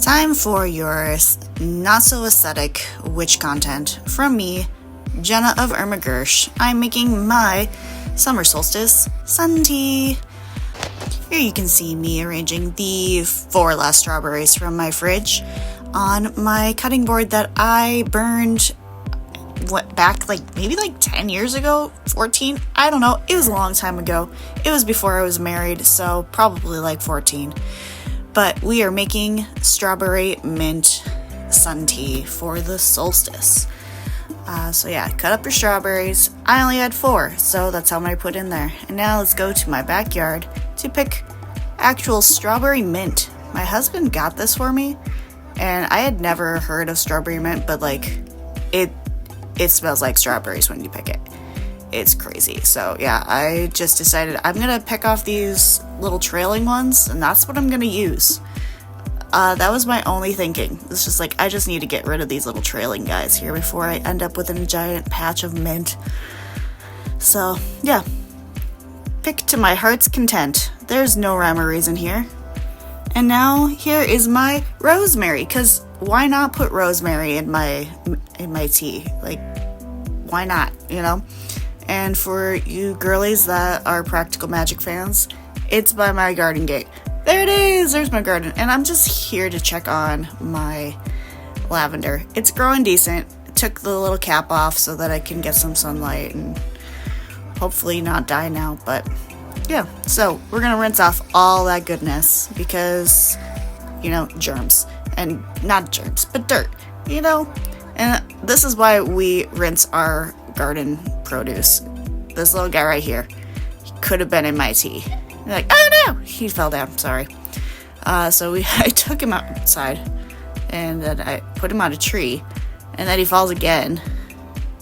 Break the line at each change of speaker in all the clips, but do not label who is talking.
Time for your not so aesthetic witch content from me, Jenna of Irma Gersh. I'm making my Summer Solstice sun tea. Here you can see me arranging the 4 last strawberries from my fridge on my cutting board that I burned back maybe 10 years ago, 14, I don't know, it was a long time ago. It was before I was married, so probably 14. But we are making strawberry mint sun tea for the solstice. So yeah, cut up your strawberries. I only had 4, so that's how many I put in there. And now let's go to my backyard to pick actual strawberry mint. My husband got this for me, and I had never heard of strawberry mint, but it smells like strawberries when you pick it. It's crazy. So yeah, I just decided I'm gonna pick off these little trailing ones, and that's what I'm gonna use. That was my only thinking. It's just I just need to get rid of these little trailing guys here before I end up with a giant patch of mint. So yeah, pick to my heart's content. There's no rhyme or reason here. And now here is my rosemary, because why not put rosemary in my tea? Why not, you know? And for you girlies that are Practical Magic fans, it's by my garden gate. There it is! There's my garden. And I'm just here to check on my lavender. It's growing decent. Took the little cap off so that I can get some sunlight and hopefully not die now. But yeah, so we're going to rinse off all that goodness because, germs. And not germs, but dirt, And this is why we rinse our garden produce. This little guy right here, he could have been in my tea. You're oh no, he fell down, sorry. So I took him outside, and then I put him on a tree, and then he falls again,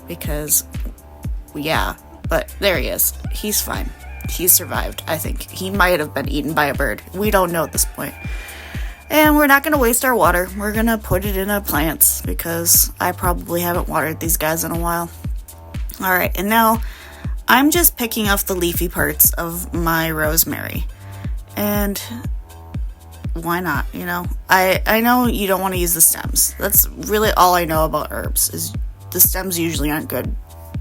because, yeah, but there he is. He's fine. He survived, I think. He might have been eaten by a bird. We don't know at this point. And we're not going to waste our water. We're going to put it in our plants because I probably haven't watered these guys in a while. Alright, and now I'm just picking off the leafy parts of my rosemary. And why not, I know you don't want to use the stems. That's really all I know about herbs, is the stems usually aren't good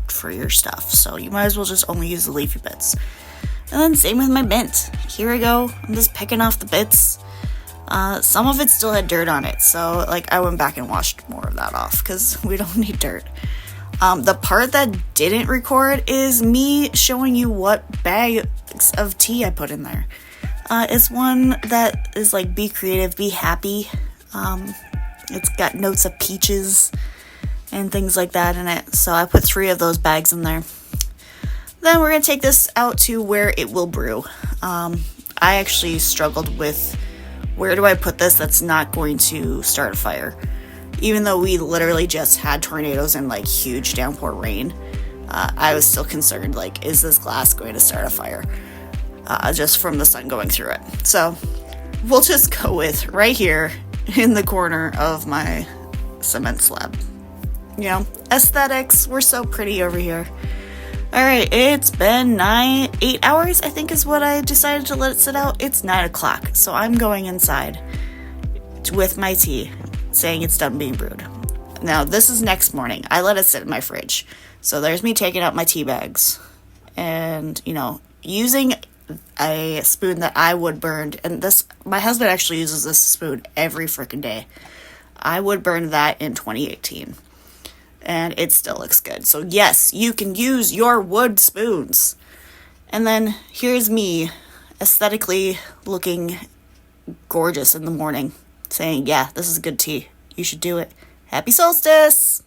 for your stuff. So you might as well just only use the leafy bits. And then same with my mint. Here we go. I'm just picking off the bits. Some of it still had dirt on it, so I went back and washed more of that off because we don't need dirt. The part that didn't record is me showing you what bags of tea I put in there. It's one that is be creative, be happy. It's got notes of peaches and things like that in it, so I put 3 of those bags in there. Then we're going to take this out to where it will brew. I actually struggled with where do I put this that's not going to start a fire? Even though we literally just had tornadoes and huge downpour rain, I was still concerned, is this glass going to start a fire? Just from the sun going through it. So we'll just go with right here in the corner of my cement slab. Aesthetics, we're so pretty over here. Alright, it's been 8 hours, I think is what I decided to let it sit out. It's 9 o'clock, so I'm going inside with my tea, saying it's done being brewed. Now, this is next morning. I let it sit in my fridge. So there's me taking out my tea bags and, using a spoon that I wood burned. And my husband actually uses this spoon every freaking day. I wood burned that in 2018. And it still looks good. So yes, you can use your wood spoons. And then here's me, aesthetically looking gorgeous in the morning, saying, yeah, this is good tea. You should do it. Happy solstice!